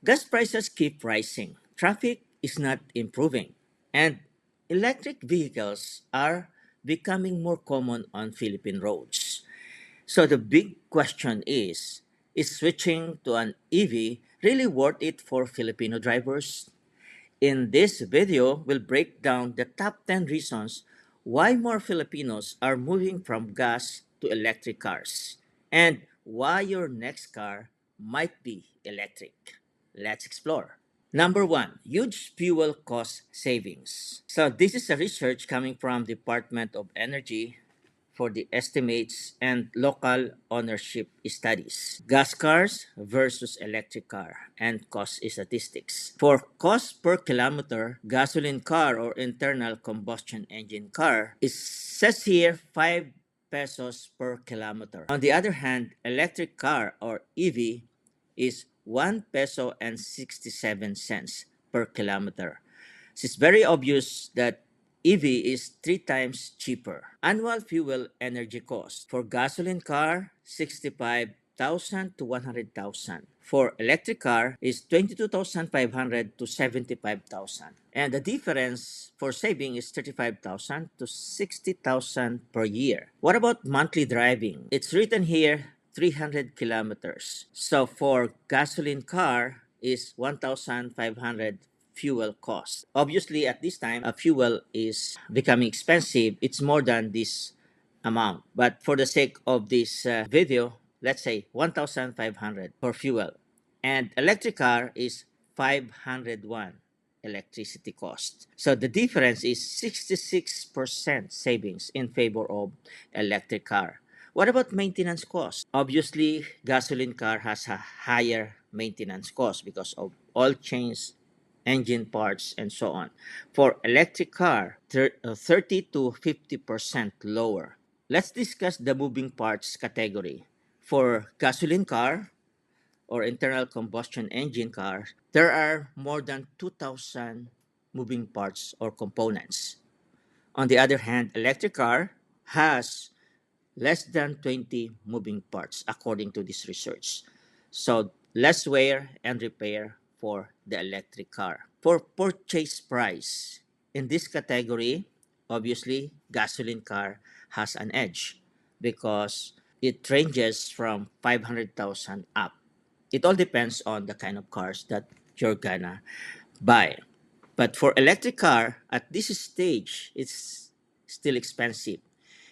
Gas prices keep rising, traffic is not improving, and electric vehicles are becoming more common on Philippine roads. So the big question is switching to an EV really worth it for Filipino drivers? In this video, we'll break down the top 10 reasons why more Filipinos are moving from gas to electric cars and why your next car might be electric. Let's explore. Number one, huge fuel cost savings. So this is a research coming from Department of Energy for the estimates and local ownership studies. Gas cars versus electric car and cost statistics. For cost per kilometer, gasoline car or internal combustion engine car is says here 5 pesos per kilometer. On the other hand, electric car or EV is 1 peso and 67 cents per kilometer. It's very obvious that EV is 3 times cheaper. Annual fuel energy cost for gasoline car 65,000 to 100,000. For electric car is 22,500 to 75,000. And the difference for saving is 35,000 to 60,000 per year. What about monthly driving? It's written here 300 kilometers. So for gasoline car is 1,500 fuel cost. Obviously, at this time, fuel is becoming expensive. It's more than this amount. But for the sake of this video, let's say 1,500 for fuel. And electric car is 501 electricity cost. So the difference is 66% savings in favor of electric car. What about maintenance cost? Obviously, gasoline car has a higher maintenance cost because of oil change, engine parts, and so on. For electric car, 30 to 50% lower. Let's discuss the moving parts category. For gasoline car or internal combustion engine car, there are more than 2,000 moving parts or components. On the other hand, electric car has less than 20 moving parts according to this research. So less wear and repair for the electric car. For purchase price, in this category, obviously gasoline car has an edge because it ranges from 500,000 up. It all depends on the kind of cars that you're gonna buy. But for electric car, at this stage, it's still expensive.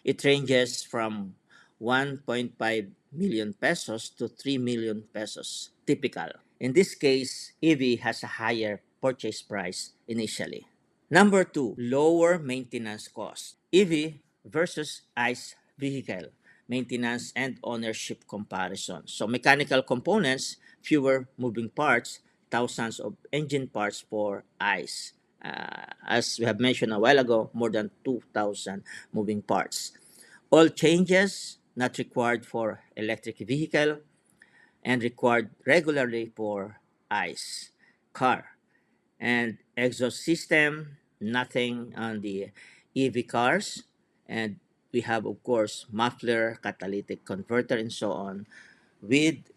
It ranges from 1.5 million pesos to 3 million pesos, typical. In this case, EV has a higher purchase price initially. Number two, lower maintenance cost. EV versus ICE vehicle maintenance and ownership comparison. So mechanical components, fewer moving parts, thousands of engine parts for ICE. As we have mentioned a while ago, more than 2,000 moving parts. All changes not required for electric vehicle and required regularly for ICE car. And exhaust system, nothing on the EV cars. And we have, of course, muffler, catalytic converter, and so on with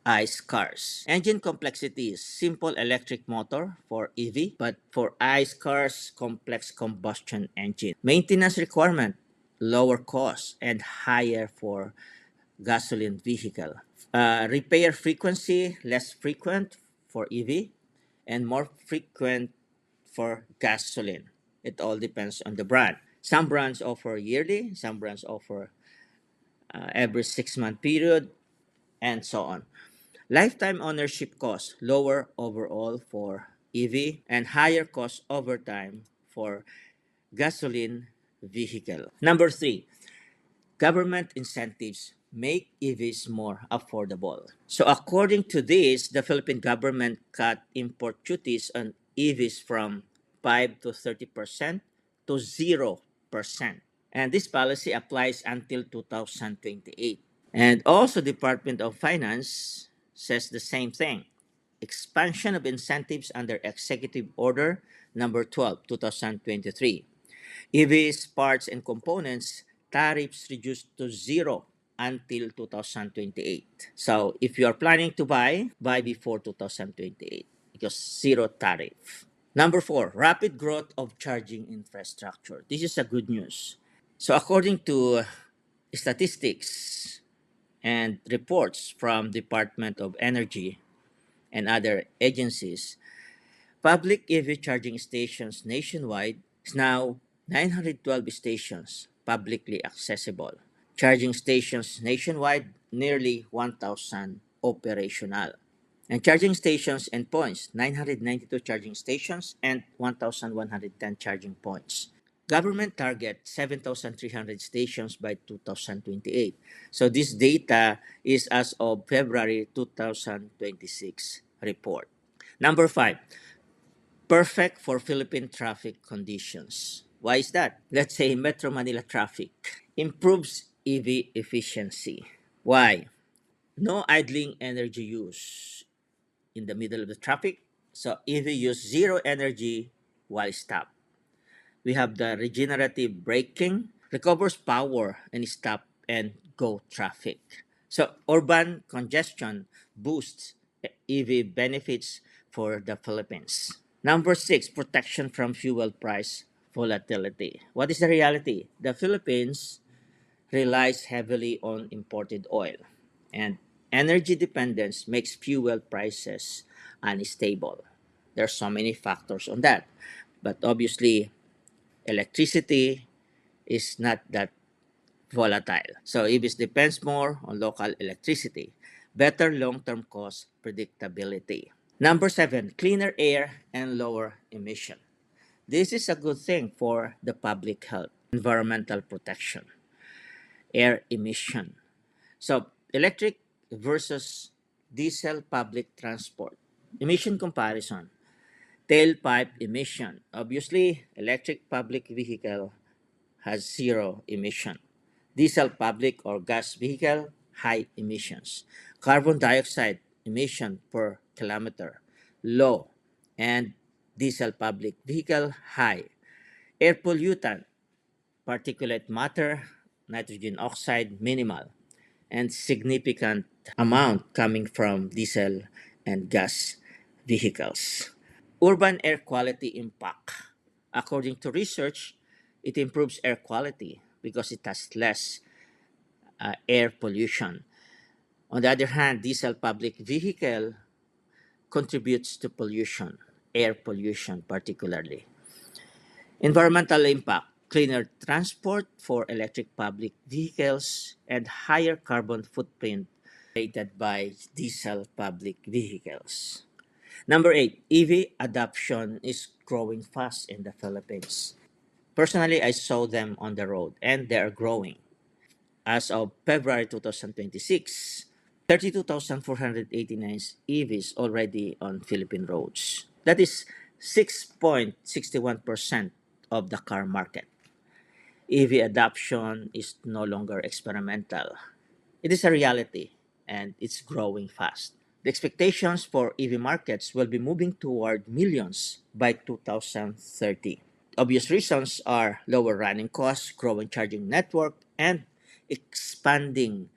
ICE cars. Engine complexity is simple electric motor for EV, but for ICE cars, complex combustion engine. Maintenance requirement, lower cost and higher for gasoline vehicle. Repair frequency, less frequent for EV and more frequent for gasoline. It all depends on the brand. Some brands offer yearly, some brands offer every 6 month period, and so on. Lifetime ownership cost lower overall for EV and higher cost over time for gasoline vehicle. Number three, government incentives make EVs more affordable. So according to this, the Philippine government cut import duties on EVs from 5 to 30% to 0%. And this policy applies until 2028. And also Department of Finance says the same thing. Expansion of incentives under Executive Order number 12, 2023. EVs, parts, and components, tariffs reduced to zero until 2028. So if you are planning to buy before 2028 because zero tariff. Number four, rapid growth of charging infrastructure. This is a good news. So according to statistics and reports from Department of Energy and other agencies, public EV charging stations nationwide is now 912 stations publicly accessible. Charging stations nationwide, nearly 1,000 operational. And charging stations and points, 992 charging stations and 1,110 charging points. Government target 7,300 stations by 2028. So this data is as of February 2026 report. Number five, perfect for Philippine traffic conditions. Why is that? Let's say Metro Manila traffic improves EV efficiency. Why? No idling energy use in the middle of the traffic. So EV use zero energy while stopped. We have the regenerative braking, recovers power and stop and go traffic. So urban congestion boosts EV benefits for the Philippines. Number six, protection from fuel price volatility. What is the reality? The Philippines relies heavily on imported oil, and energy dependence makes fuel prices unstable. There are so many factors on that, but obviously, electricity is not that volatile. So IBIS depends more on local electricity, better long-term cost predictability. Number seven, cleaner air and lower emission. This is a good thing for the public health, environmental protection, air emission. So electric versus diesel public transport. Emission comparison. Tailpipe emission. Obviously, electric public vehicle has zero emission. Diesel public or gas vehicle, high emissions. Carbon dioxide emission per kilometer, low. And diesel public vehicle, high. Air pollutant, particulate matter, nitrogen oxide, minimal. And significant amount coming from diesel and gas vehicles. Urban air quality impact. According to research, it improves air quality because it has less air pollution. On the other hand, diesel public vehicle contributes to pollution, air pollution particularly. Environmental impact, cleaner transport for electric public vehicles and higher carbon footprint rated by diesel public vehicles. Number eight, EV adoption is growing fast in the Philippines. Personally, I saw them on the road and they are growing. As of February 2026, 32,489 EVs already on Philippine roads. That is 6.61% of the car market. EV adoption is no longer experimental. It is a reality and it's growing fast. The expectations for EV markets will be moving toward millions by 2030. Obvious reasons are lower running costs, growing charging network, and expanding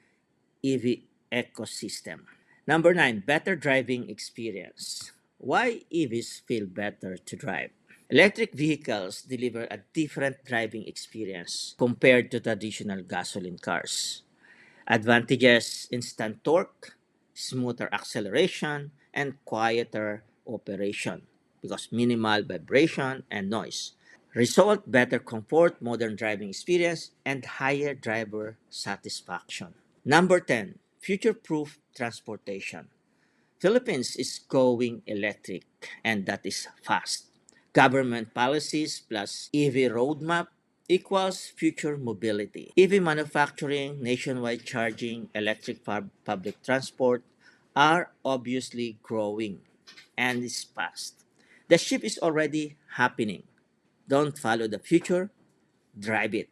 EV ecosystem. Number nine, better driving experience. Why EVs feel better to drive? Electric vehicles deliver a different driving experience compared to traditional gasoline cars. Advantages: instant torque, smoother acceleration, and quieter operation because minimal vibration and noise. Result: better comfort, modern driving experience, and higher driver satisfaction. Number 10, future-proof transportation. Philippines is going electric and that is fast. Government policies plus EV roadmap equals future mobility. EV manufacturing, nationwide charging, electric public transport are obviously growing and is fast. The shift is already happening. Don't follow the future, drive it.